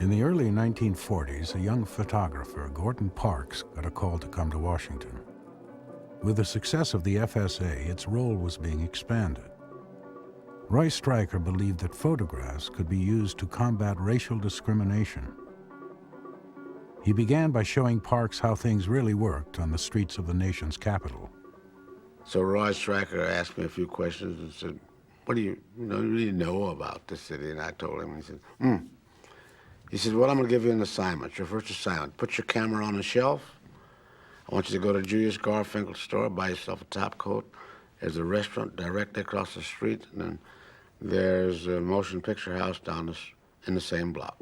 In the early 1940s, a young photographer, Gordon Parks, got a call to come to Washington. With the success of the FSA, its role was being expanded. Roy Stryker believed that photographs could be used to combat racial discrimination. He began by showing Parks how things really worked on the streets of the nation's capital. So Roy Stryker asked me a few questions and said, what do you really know about the city? And I told him, and he said, He said, well, I'm going to give you an assignment, your first assignment. Put your camera on a shelf. I want you to go to Julius Garfinkel's store, buy yourself a top coat. There's a restaurant directly across the street, and then there's a motion picture house down in the same block.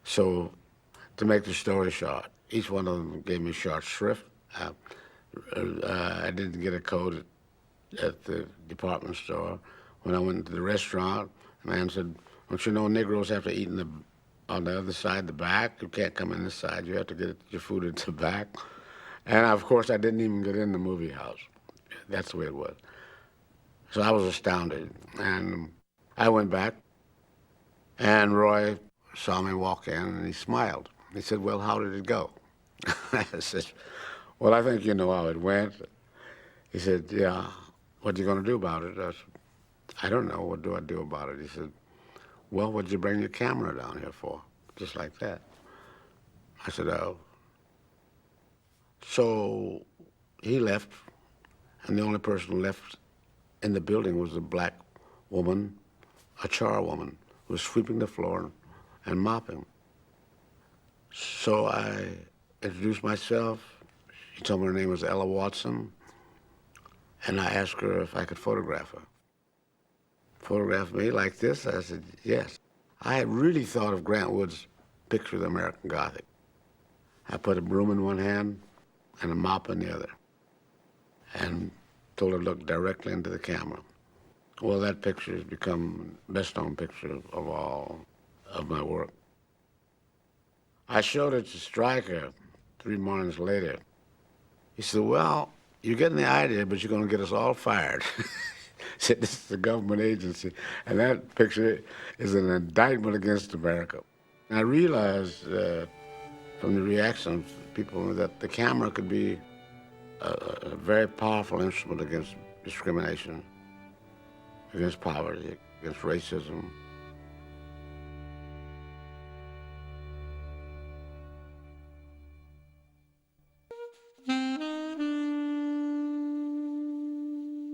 So, to make the story short, each one of them gave me short shrift. I didn't get a code at the department store. When I went to the restaurant, the man said, don't you know Negroes have to eat on the other side, the back? You can't come in this side. You have to get your food at the back. And, of course, I didn't even get in the movie house. That's the way it was. So I was astounded. And I went back, and Roy saw me walk in, and he smiled. He said, well, how did it go? I said, well, I think you know how it went. He said, yeah, what are you going to do about it? I said, I don't know. What do I do about it? He said, well, what'd you bring your camera down here for? Just like that. I said, oh. So he left, and the only person left in the building was a black woman, a charwoman, who was sweeping the floor and mopping. So I introduced myself. She told me her name was Ella Watson, and I asked her if I could photograph her. Photograph me like this? I said, yes. I had really thought of Grant Wood's picture of the American Gothic. I put a broom in one hand and a mop in the other, and told her to look directly into the camera. Well, that picture has become the best-known picture of all of my work. I showed it to Stryker 3 mornings later. He said, well, you're getting the idea, but you're going to get us all fired. He said, this is a government agency, and that picture is an indictment against America. And I realized from the reaction of people that the camera could be a very powerful instrument against discrimination, against poverty, against racism.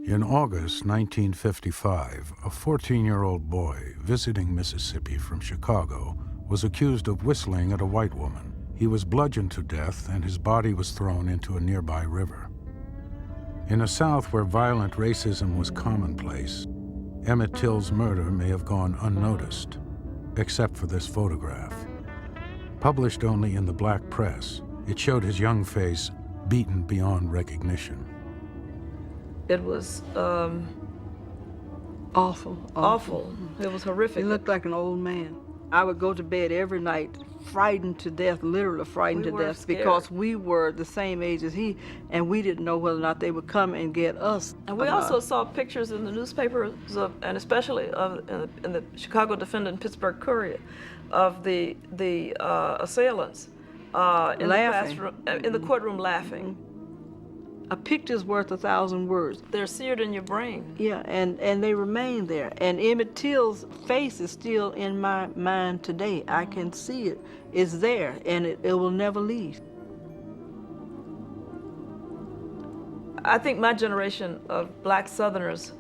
In August 1955, a 14-year-old boy visiting Mississippi from Chicago was accused of whistling at a white woman. He was bludgeoned to death, and his body was thrown into a nearby river. In a South where violent racism was commonplace, Emmett Till's murder may have gone unnoticed, except for this photograph. Published only in the black press, it showed his young face beaten beyond recognition. It was Awful. It was horrific. He looked like an old man. I would go to bed every night frightened to death, literally frightened We to were death, scared. because we were the same age as he, and we didn't know whether or not they would come and get us. And we also saw pictures in the newspapers of, and especially in the Chicago Defender and Pittsburgh Courier, of the assailants in Laughing. the classroom, in the courtroom laughing. A picture's worth 1,000 words. They're seared in your brain. Yeah, and they remain there. And Emmett Till's face is still in my mind today. I can see it. It's there, and it will never leave. I think my generation of black Southerners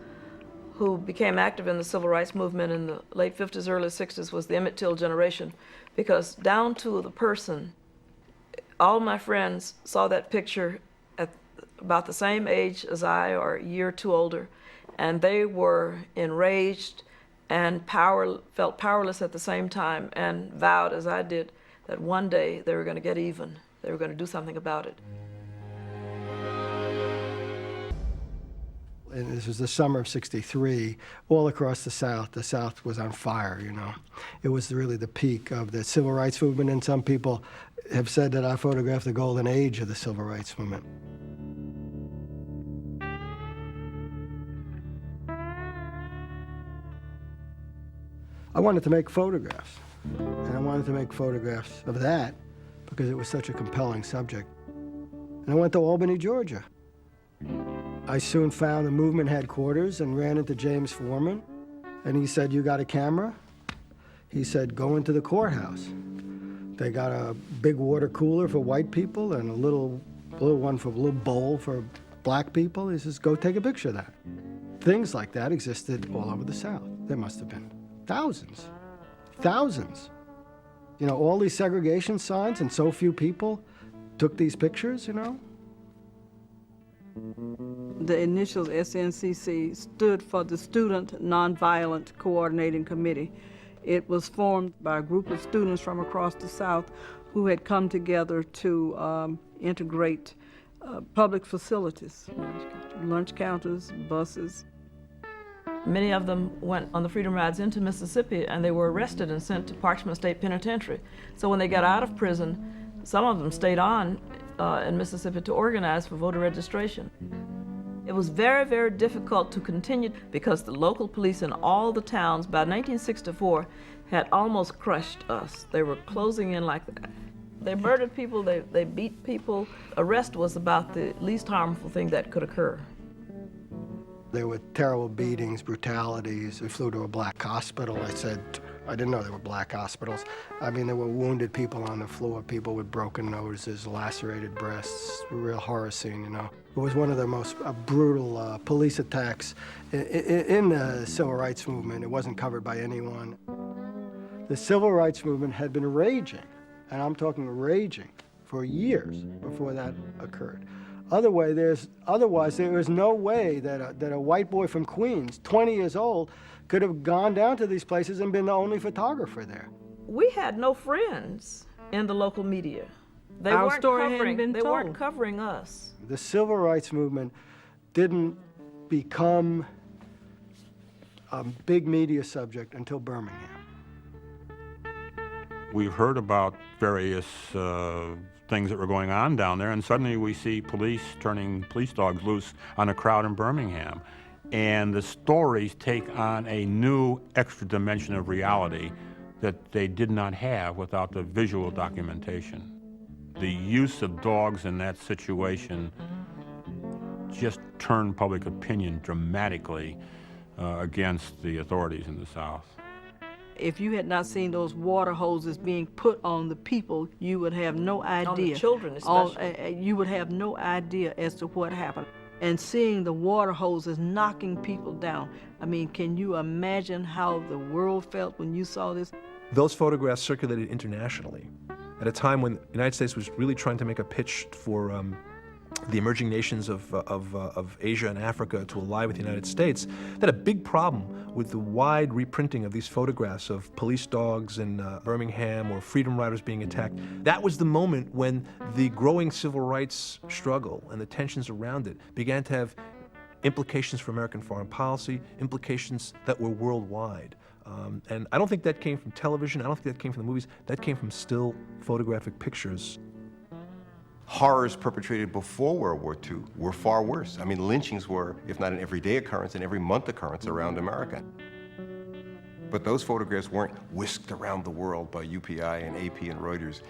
who became active in the civil rights movement in the late 50s, early 60s was the Emmett Till generation, because down to the person, all my friends saw that picture at about the same age as I, or a year or two older, and they were enraged and felt powerless at the same time, and vowed, as I did, that one day they were going to get even. They were going to do something about it. And this was the summer of '63, all across the South was on fire, you know. It was really the peak of the civil rights movement, and some people have said that I photographed the golden age of the civil rights movement. I wanted to make photographs, and I wanted wanted to make photographs of that because it was such a compelling subject. And I went to Albany, Georgia. I soon found the movement headquarters and ran into James Foreman. And he said, "You got a camera?" He said, "Go into the courthouse. They got a big water cooler for white people and a little bowl for black people." He says, "Go take a picture of that." Things like that existed all over the South. There must have been thousands. You know, all these segregation signs and so few people took these pictures, you know? The initials SNCC stood for the Student Nonviolent Coordinating Committee. It was formed by a group of students from across the South who had come together to integrate public facilities, lunch counters, buses. Many of them went on the Freedom Rides into Mississippi, and they were arrested and sent to Parchman State Penitentiary. So when they got out of prison, some of them stayed on in Mississippi to organize for voter registration. It was very, very difficult to continue because the local police in all the towns by 1964 had almost crushed us. They were closing in like that. They murdered people, they beat people. Arrest was about the least harmful thing that could occur. There were terrible beatings, brutalities. We flew to a black hospital. I said, I didn't know there were black hospitals. I mean, there were wounded people on the floor, people with broken noses, lacerated breasts, a real horror scene, you know. It was one of the most brutal police attacks in the civil rights movement. It wasn't covered by anyone. The civil rights movement had been raging, and I'm talking raging, for years before that occurred. Otherwise, there was no way that a white boy from Queens, 20 years old, could have gone down to these places and been the only photographer there. We had no friends in the local media. They Our weren't story covering, hadn't been they told. weren't covering us. The civil rights movement didn't become a big media subject until Birmingham. We've heard about various things that were going on down there, and suddenly we see police turning police dogs loose on a crowd in Birmingham. And the stories take on a new extra dimension of reality that they did not have without the visual documentation. The use of dogs in that situation just turned public opinion dramatically against the authorities in the South. If you had not seen those water hoses being put on the people, you would have no idea. On the children especially. You would have no idea as to what happened. And seeing the water hoses knocking people down, I mean, can you imagine how the world felt when you saw this? Those photographs circulated internationally at a time when the United States was really trying to make a pitch for the emerging nations of Asia and Africa to ally with the United States. They had a big problem with the wide reprinting of these photographs of police dogs in Birmingham or freedom riders being attacked. That was the moment when the growing civil rights struggle and the tensions around it began to have implications for American foreign policy, implications that were worldwide. And I don't think that came from television, I don't think that came from the movies, that came from still photographic pictures. Horrors perpetrated before World War II were far worse. I mean, lynchings were, if not an everyday occurrence, an every month occurrence around America. But those photographs weren't whisked around the world by UPI and AP and Reuters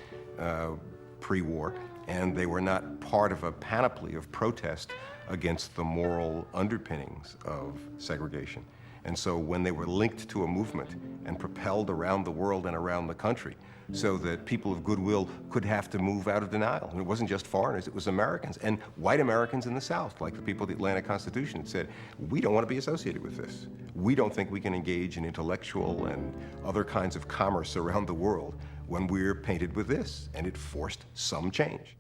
pre-war, and they were not part of a panoply of protest against the moral underpinnings of segregation. And so when they were linked to a movement and propelled around the world and around the country, so that people of goodwill could have to move out of denial. And it wasn't just foreigners, it was Americans, and white Americans in the South, like the people of the Atlanta Constitution, said, we don't want to be associated with this. We don't think we can engage in intellectual and other kinds of commerce around the world when we're painted with this, and it forced some change.